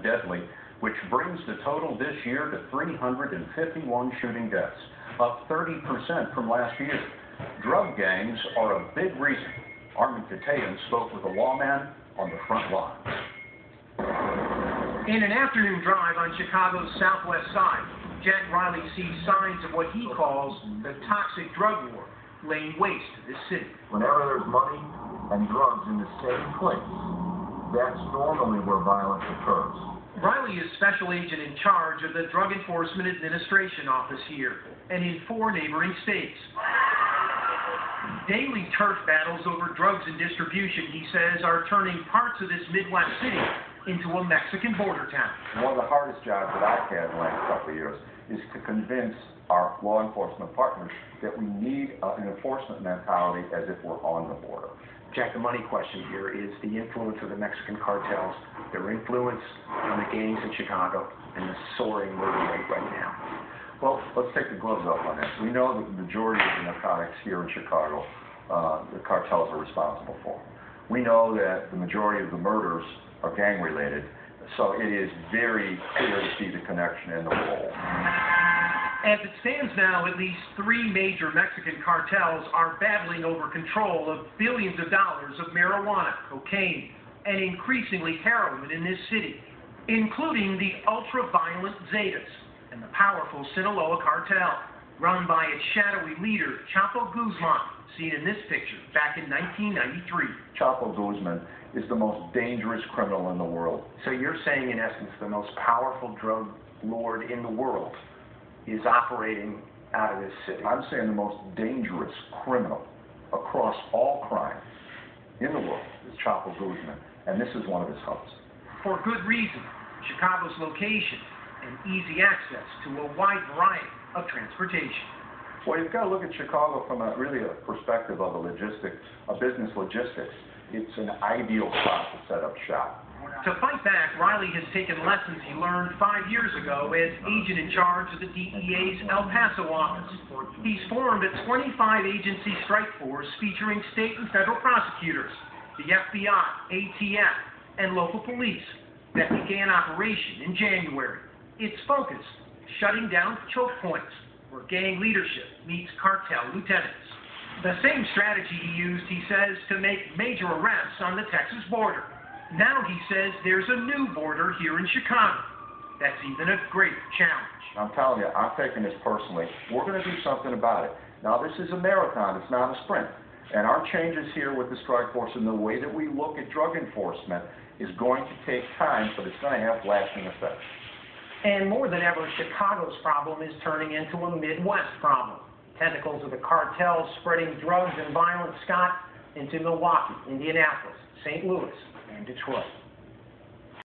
deadly, which brings the total this year to 351 shooting deaths, up 30% from last year. Drug gangs are a big reason. Arminta Tatum spoke with a lawman on the front lines. In an afternoon drive on Chicago's southwest side, Jack Riley sees signs of what he calls the toxic drug war laying waste to this city. Whenever there's money and drugs in the same place, that's normally where violence occurs. Riley is special agent in charge of the Drug Enforcement Administration office here and in 4 neighboring states. Daily turf battles over drugs and distribution, he says, are turning parts of this Midwest city into a Mexican border town. One of the hardest jobs that I've had in the last couple of years is to convince our law enforcement partners that we need an enforcement mentality as if we're on the border. Jack, the money question here is the influence of the Mexican cartels, their influence on the gangs in Chicago, and the soaring murder rate right now. Well, let's take the gloves off on this. We know that the majority of the narcotics here in Chicago, the cartels are responsible for. We know that the majority of the murders are gang-related, so it is very clear to see the connection and the role. As it stands now, at least 3 major Mexican cartels are battling over control of billions of dollars of marijuana, cocaine, and increasingly heroin in this city, including the ultra-violent Zetas and the powerful Sinaloa cartel, run by its shadowy leader, Chapo Guzman, seen in this picture back in 1993. Chapo Guzman is the most dangerous criminal in the world. So you're saying, in essence, the most powerful drug lord in the world is operating out of this city? I'm saying the most dangerous criminal across all crime in the world is Chapo Guzman, and this is one of his hubs. For good reason. Chicago's location and easy access to a wide variety of transportation. Well, you've got to look at Chicago from a perspective of a business logistics. It's an ideal spot to set up shop. To fight back, Riley has taken lessons he learned 5 years ago as agent in charge of the DEA's El Paso office. He's formed a 25-agency strike force featuring state and federal prosecutors, the FBI, ATF, and local police that began operation in January. Its focus, shutting down choke points, where gang leadership meets cartel lieutenants. The same strategy he used, he says, to make major arrests on the Texas border. Now he says there's a new border here in Chicago. That's even a greater challenge. I'm telling you, I'm taking this personally. We're going to do something about it. Now, this is a marathon. It's not a sprint. And our changes here with the strike force and the way that we look at drug enforcement is going to take time, but it's going to have lasting effects. And more than ever, Chicago's problem is turning into a Midwest problem. Tentacles of the cartels spreading drugs and violence, Scott, into Milwaukee, Indianapolis, St. Louis, and Detroit.